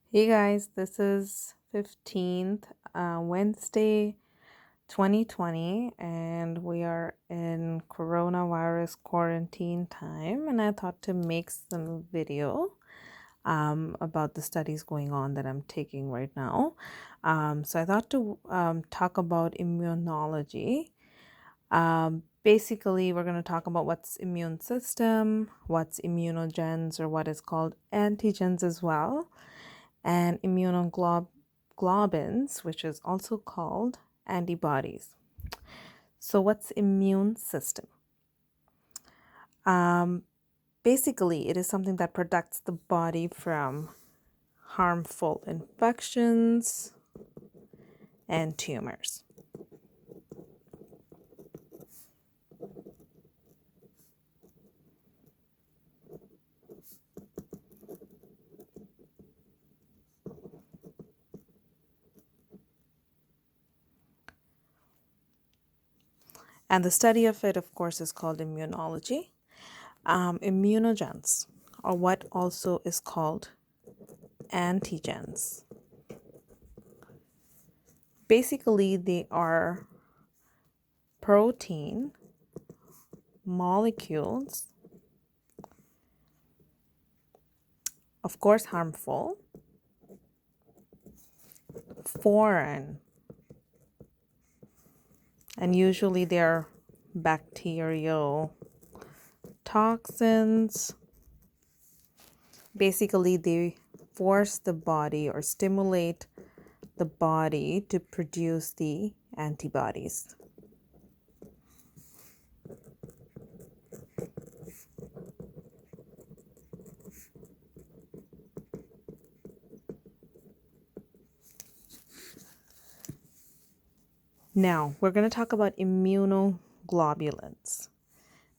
Hey guys, this is 15th Wednesday 2020 and we are in coronavirus quarantine time, and I thought to make some video about the studies going on that I'm taking right now. So I thought to talk about immunology. Basically, we're going to talk about what's immune system, what's immunogens, or what is called antigens as well, and immunoglobulins, which is also called antibodies. So what's immune system? Basically, it is something that protects the body from harmful infections and tumors. And the study of it, of course, is called immunology. Immunogens, or what also is called antigens. Basically, they are protein molecules, of course, harmful, foreign, and usually they're bacterial toxins. Basically, they force the body or stimulate the body to produce the antibodies. Now, we're going to talk about immunoglobulins.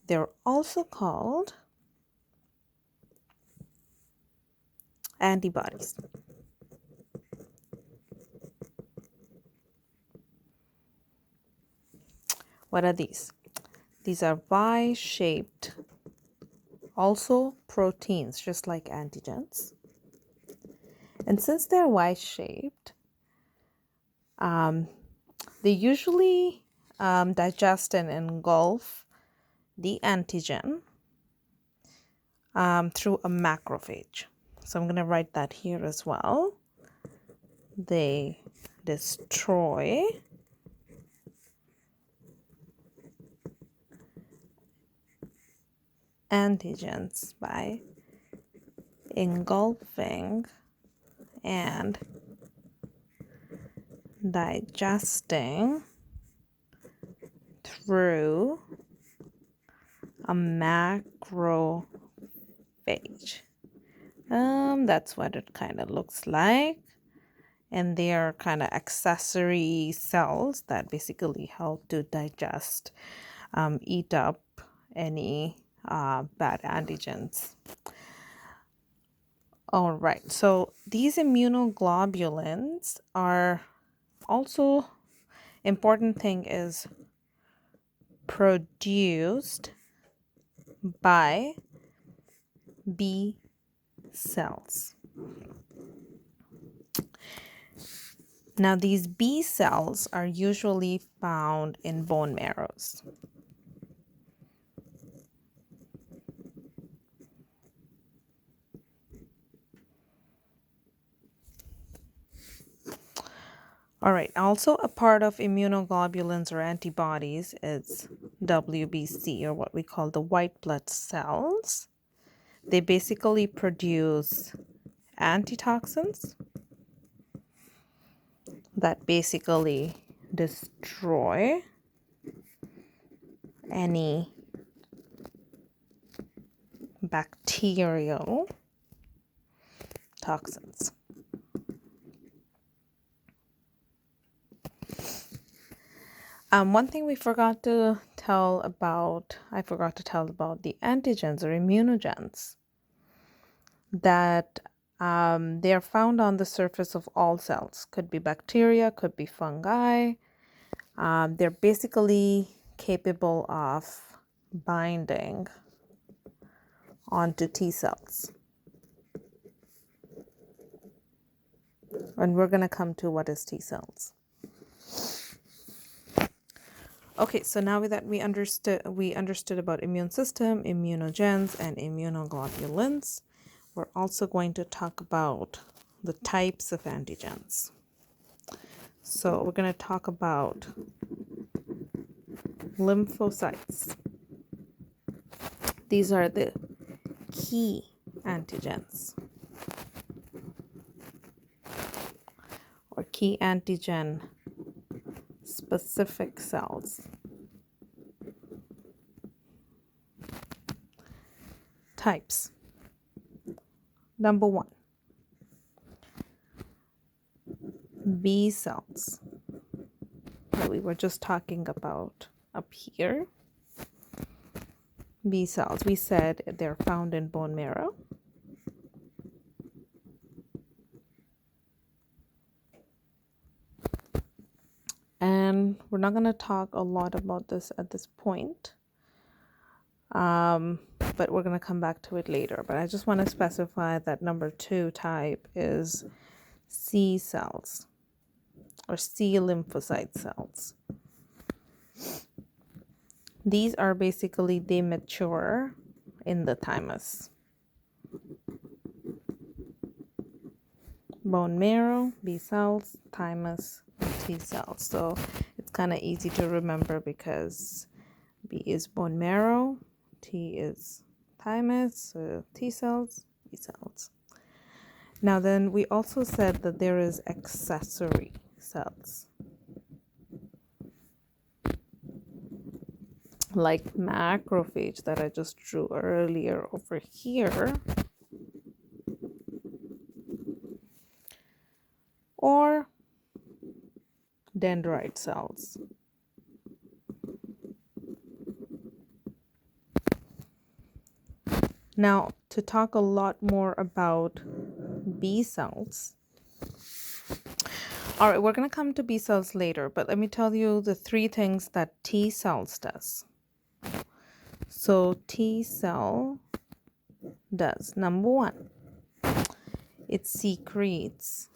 They're also called antibodies. What are these? These are Y-shaped, also proteins, just like antigens. And since they're Y-shaped, they usually digest and engulf the antigen through a macrophage. So I'm going to write that here as well. They destroy antigens by engulfing and digesting through a macrophage. That's what it kind of looks like. And they are kind of accessory cells that basically help to digest, eat up any bad antigens. All right, so these immunoglobulins are also important thing is produced by B cells. Now, these B cells are usually found in bone marrows. All right, also a part of immunoglobulins or antibodies is WBC, or what we call the white blood cells. They basically produce antitoxins that basically destroy any bacterial toxins. One thing I forgot to tell about the antigens or immunogens, that they are found on the surface of all cells. Could be bacteria, could be fungi. They're basically capable of binding onto T cells. And we're going to come to what is T cells. Okay, so now that we understood about immune system, immunogens, and immunoglobulins, we're also going to talk about the types of antigens. So we're going to talk about lymphocytes. These are the key antigens or key antigen specific cells. Types. Number 1, B cells that we were just talking about up here. B cells, we said they're found in bone marrow. And we're not going to talk a lot about this at this point, but we're going to come back to it later. But I just want to specify that number 2 type is C cells or C lymphocyte cells. These are basically, they mature in the thymus. Bone marrow, B cells, thymus, T cells. So it's kind of easy to remember because B is bone marrow, T is thymus, so T cells, B cells. Now then, we also said that there is accessory cells, like macrophage that I just drew earlier over here, or dendrite cells. Now, to talk a lot more about B cells. All right, we're going to come to B cells later, but let me tell you the 3 things that T cells does. So T cell does, number 1, it secretes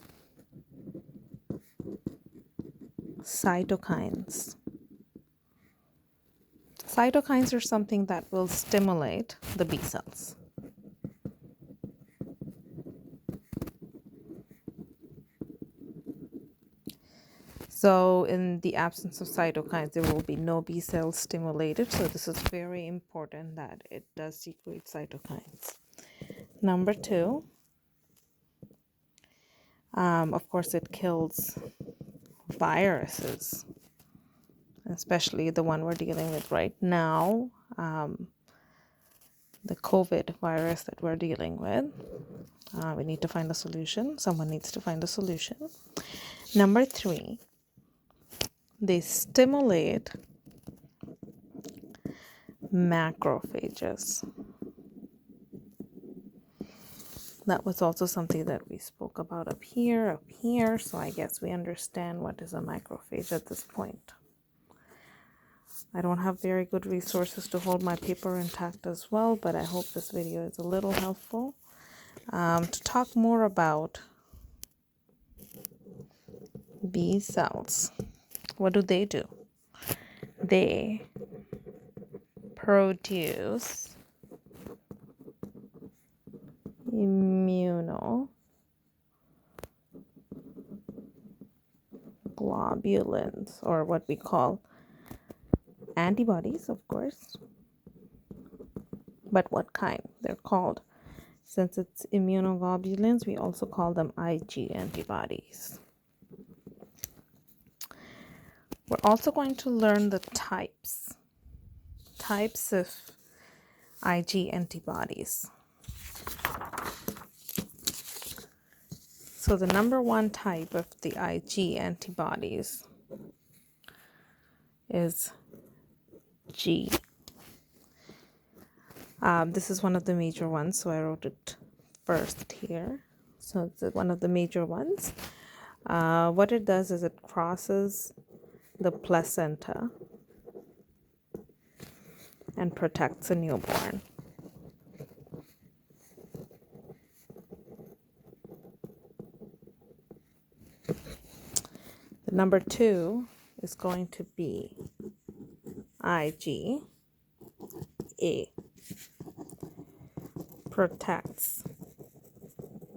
cytokines. Cytokines are something that will stimulate the B cells. So in the absence of cytokines, there will be no B cells stimulated. So this is very important that it does secrete cytokines. Number 2, of course, it kills viruses, especially the one we're dealing with right now, the COVID virus that we're dealing with. We need to find a solution. Someone needs to find a solution. Number 3, they stimulate macrophages. That was also something that we spoke about up here. So I guess we understand what is a macrophage at this point. I don't have very good resources to hold my paper intact as well, but I hope this video is a little helpful. To talk more about B cells, what do? They produce immunoglobulins, or what we call antibodies, of course. But what kind? They're called, since it's immunoglobulins, we also call them Ig antibodies. We're also going to learn the types of Ig antibodies. So the number 1 type of the Ig antibodies is G. This is one of the major ones, so I wrote it first here. So it's one of the major ones. What it does is it crosses the placenta and protects a newborn. Number 2 is going to be IgA. Protects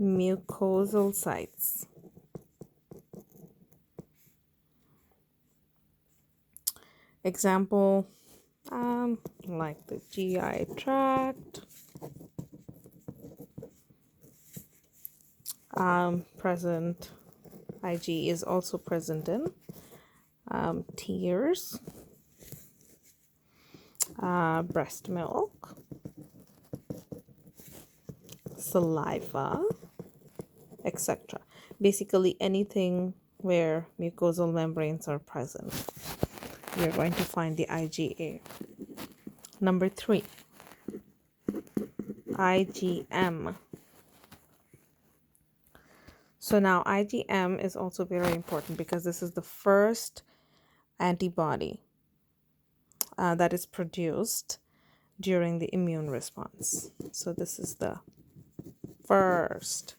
mucosal sites. Example, like the GI tract, present. Ig is also present in tears, breast milk, saliva, etc. Basically anything where mucosal membranes are present, you're going to find the IgA. Number 3, IgM. So now IgM is also very important because this is the first antibody that is produced during the immune response. So this is the first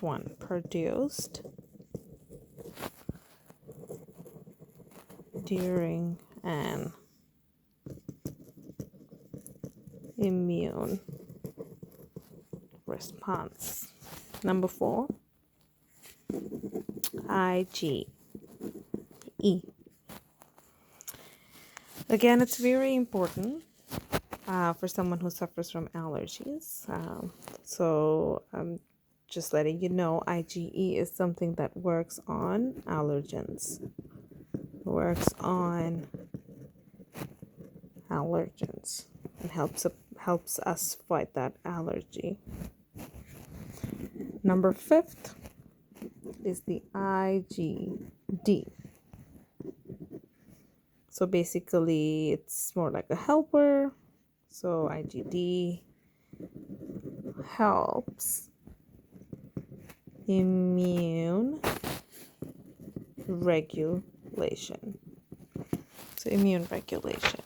one produced during an immune response. Number 4, IgE. Again, it's very important for someone who suffers from allergies. So I'm just letting you know, IgE is something that works on allergens. And helps us fight that allergy. Number 5 is the IgD. So basically it's more like a helper. So IgD helps immune regulation. So immune regulation.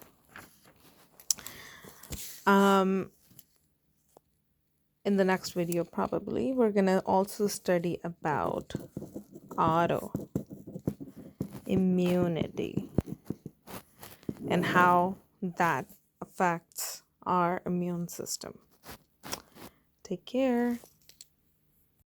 In the next video, probably, we're going to also study about autoimmunity and how that affects our immune system. Take care.